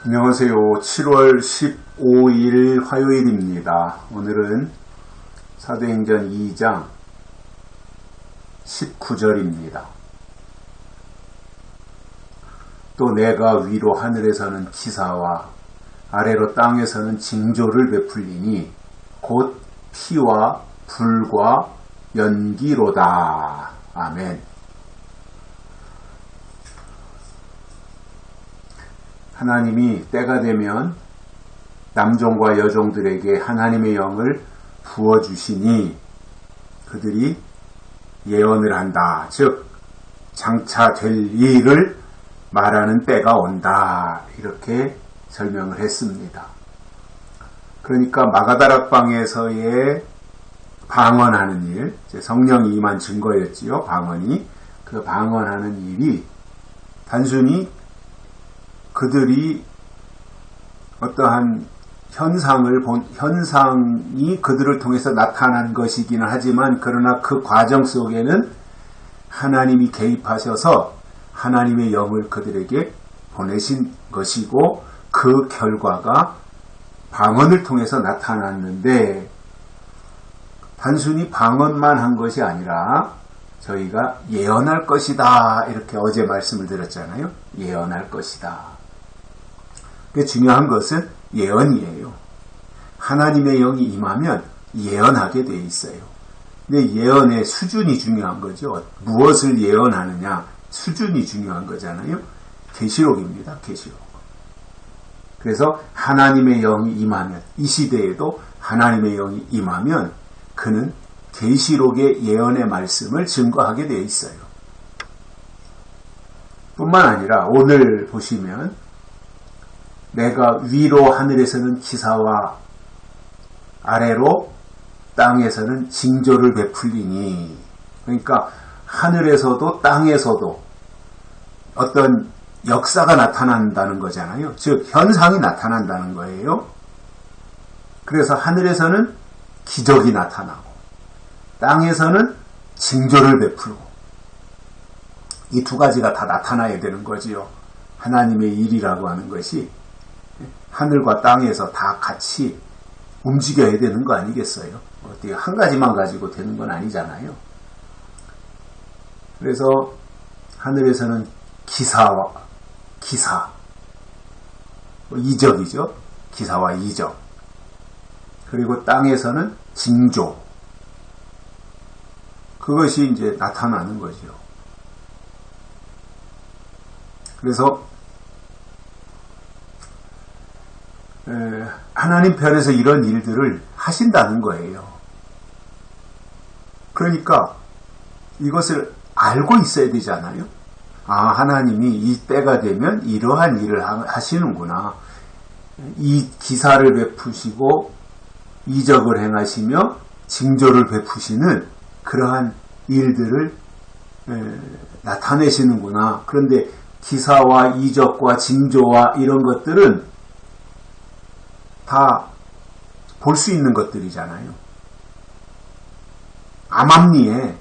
안녕하세요. 7월 15일 화요일입니다. 오늘은 사도행전 2장 19절입니다. 또 내가 위로 하늘에서는 기사와 아래로 땅에서는 징조를 베풀리니 곧 피와 불과 연기로다. 아멘. 하나님이 때가 되면 남종과 여종들에게 하나님의 영을 부어주시니 그들이 예언을 한다. 즉 장차 될 일을 말하는 때가 온다. 이렇게 설명을 했습니다. 그러니까 마가다락방에서의 방언하는 일, 성령이 임한 증거였지요. 방언이. 그 방언하는 일이 단순히 그들이 어떠한 현상이 그들을 통해서 나타난 것이기는 하지만 그러나 그 과정 속에는 하나님이 개입하셔서 하나님의 영을 그들에게 보내신 것이고 그 결과가 방언을 통해서 나타났는데 단순히 방언만 한 것이 아니라 저희가 예언할 것이다. 이렇게 어제 말씀을 드렸잖아요. 예언할 것이다. 중요한 것은 예언이에요. 하나님의 영이 임하면 예언하게 돼 있어요. 근데 예언의 수준이 중요한 거죠. 무엇을 예언하느냐 수준이 중요한 거잖아요. 계시록입니다. 계시록. 그래서 하나님의 영이 임하면 이 시대에도 하나님의 영이 임하면 그는 계시록의 예언의 말씀을 증거하게 되어 있어요. 뿐만 아니라 오늘 보시면 내가 위로 하늘에서는 기사와 아래로 땅에서는 징조를 베풀리니, 그러니까 하늘에서도 땅에서도 어떤 역사가 나타난다는 거잖아요. 즉 현상이 나타난다는 거예요. 그래서 하늘에서는 기적이 나타나고 땅에서는 징조를 베풀고 이 두 가지가 다 나타나야 되는 거지요. 하나님의 일이라고 하는 것이 하늘과 땅에서 다 같이 움직여야 되는 거 아니겠어요? 어떻게 한 가지만 가지고 되는 건 아니잖아요. 그래서 하늘에서는 기사, 이적이죠. 기사와 이적. 그리고 땅에서는 징조. 그것이 이제 나타나는 거죠. 그래서 하나님 편에서 이런 일들을 하신다는 거예요. 그러니까 이것을 알고 있어야 되잖아요. 아, 하나님이 이 때가 되면 이러한 일을 하시는구나. 이 기사를 베푸시고 이적을 행하시며 징조를 베푸시는 그러한 일들을 나타내시는구나. 그런데 기사와 이적과 징조와 이런 것들은 다 볼 수 있는 것들이잖아요. 암암리에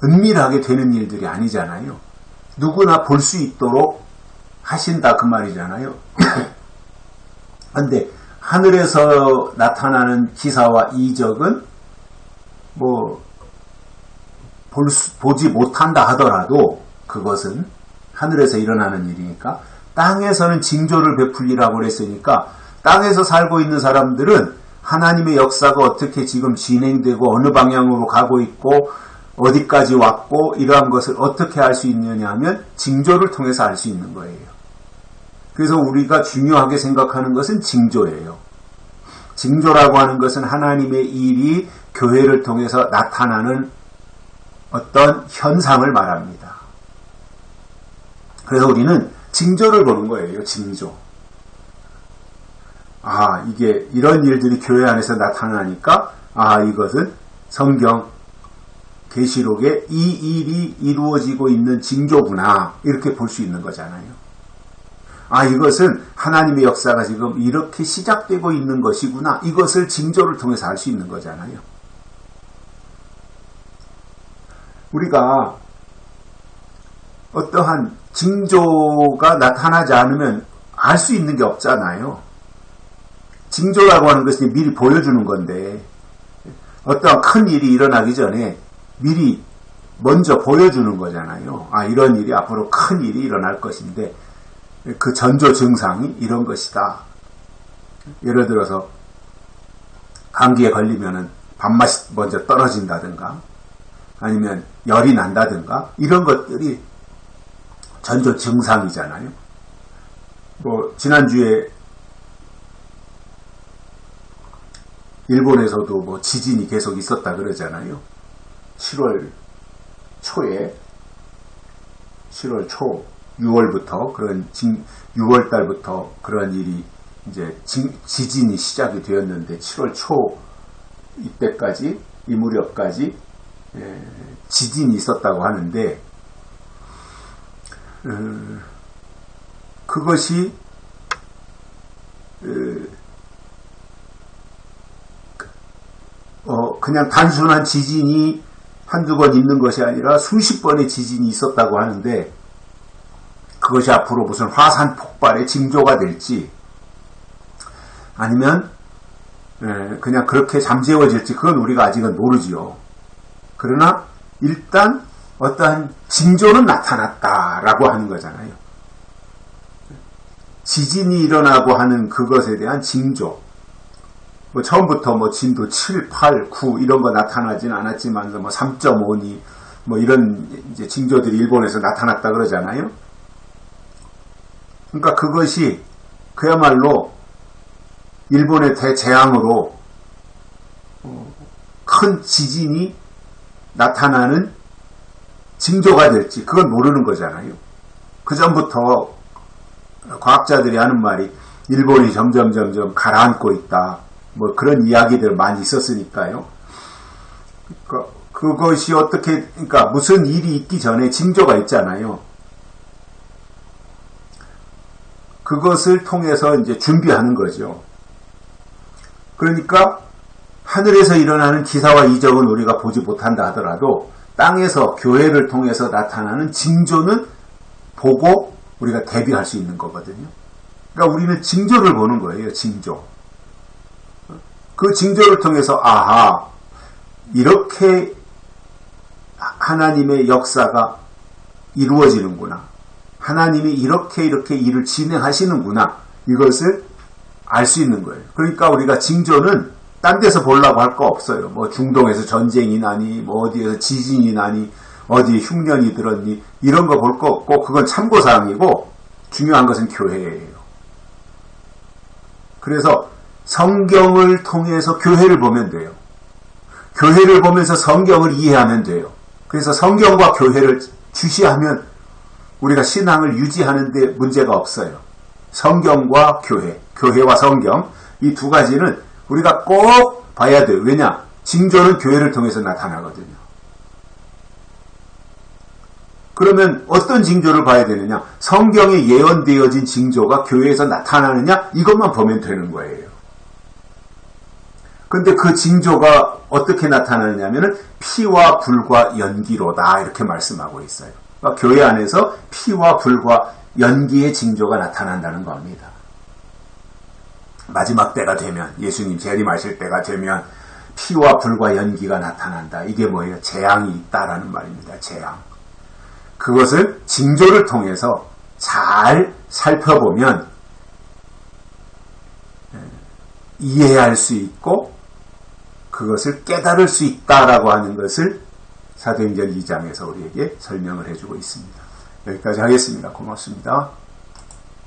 은밀하게 되는 일들이 아니잖아요. 누구나 볼 수 있도록 하신다 그 말이잖아요. 그런데 하늘에서 나타나는 기사와 이적은 보지 못한다 하더라도 그것은 하늘에서 일어나는 일이니까 땅에서는 징조를 베풀리라고 그랬으니까 땅에서 살고 있는 사람들은 하나님의 역사가 어떻게 지금 진행되고 어느 방향으로 가고 있고 어디까지 왔고 이러한 것을 어떻게 알 수 있느냐 하면 징조를 통해서 알 수 있는 거예요. 그래서 우리가 중요하게 생각하는 것은 징조예요. 징조라고 하는 것은 하나님의 일이 교회를 통해서 나타나는 어떤 현상을 말합니다. 그래서 우리는 징조를 보는 거예요. 징조. 아, 이게 이런 일들이 교회 안에서 나타나니까 아, 이것은 성경 계시록에 이 일이 이루어지고 있는 징조구나. 이렇게 볼 수 있는 거잖아요. 아, 이것은 하나님의 역사가 지금 이렇게 시작되고 있는 것이구나. 이것을 징조를 통해서 알 수 있는 거잖아요. 우리가 어떠한 징조가 나타나지 않으면 알 수 있는 게 없잖아요. 징조라고 하는 것은 미리 보여주는 건데 어떠한 큰 일이 일어나기 전에 미리 먼저 보여주는 거잖아요. 아, 이런 일이 앞으로 큰 일이 일어날 것인데 그 전조 증상이 이런 것이다. 예를 들어서 감기에 걸리면은 밥맛이 먼저 떨어진다든가 아니면 열이 난다든가 이런 것들이 전조 증상이잖아요. 뭐 지난주에 일본에서도 뭐 지진이 계속 있었다 그러잖아요. 7월 초에 7월 초 6월부터 그런 6월 달부터 그런 일이 이제 지진이 시작이 되었는데 7월 초 이때까지 이 무렵까지 지진이 있었다고 하는데 그것이 그냥 단순한 지진이 한두 번 있는 것이 아니라 수십 번의 지진이 있었다고 하는데 그것이 앞으로 무슨 화산 폭발의 징조가 될지 아니면 그냥 그렇게 잠재워질지 그건 우리가 아직은 모르지요. 그러나 일단 어떠한 징조는 나타났다라고 하는 거잖아요. 지진이 일어나고 하는 그것에 대한 징조. 뭐 처음부터 뭐 진도 7, 8, 9 이런 거 나타나진 않았지만 뭐 3.5니 뭐 이런 이제 징조들이 일본에서 나타났다 그러잖아요. 그러니까 그것이 그야말로 일본의 대재앙으로 큰 지진이 나타나는 징조가 될지 그건 모르는 거잖아요. 그 전부터 과학자들이 하는 말이 일본이 점점 가라앉고 있다. 뭐 그런 이야기들 많이 있었으니까요. 그러니까 그것이 어떻게 그러니까 무슨 일이 있기 전에 징조가 있잖아요. 그것을 통해서 이제 준비하는 거죠. 그러니까 하늘에서 일어나는 기사와 이적은 우리가 보지 못한다 하더라도 땅에서 교회를 통해서 나타나는 징조는 보고 우리가 대비할 수 있는 거거든요. 그러니까 우리는 징조를 보는 거예요. 징조. 그 징조를 통해서 아하 이렇게 하나님의 역사가 이루어지는구나. 하나님이 이렇게 일을 진행하시는구나. 이것을 알 수 있는 거예요. 그러니까 우리가 징조는 딴 데서 보려고 할 거 없어요. 뭐 중동에서 전쟁이 나니 뭐 어디에서 지진이 나니 어디에 흉년이 들었니 이런 거 볼 거 없고 그건 참고사항이고 중요한 것은 교회예요. 그래서 성경을 통해서 교회를 보면 돼요. 교회를 보면서 성경을 이해하면 돼요. 그래서 성경과 교회를 주시하면 우리가 신앙을 유지하는 데 문제가 없어요. 성경과 교회, 교회와 성경 이 두 가지는 우리가 꼭 봐야 돼요. 왜냐? 징조는 교회를 통해서 나타나거든요. 그러면 어떤 징조를 봐야 되느냐? 성경에 예언되어진 징조가 교회에서 나타나느냐? 이것만 보면 되는 거예요. 근데 그 징조가 어떻게 나타나느냐면은 피와 불과 연기로다 이렇게 말씀하고 있어요. 그러니까 교회 안에서 피와 불과 연기의 징조가 나타난다는 겁니다. 마지막 때가 되면 예수님 재림하실 때가 되면 피와 불과 연기가 나타난다. 이게 뭐예요? 재앙이 있다라는 말입니다. 재앙. 그것을 징조를 통해서 잘 살펴보면 이해할 수 있고 그것을 깨달을 수 있다라고 하는 것을 사도행전 2장에서 우리에게 설명을 해주고 있습니다. 여기까지 하겠습니다. 고맙습니다.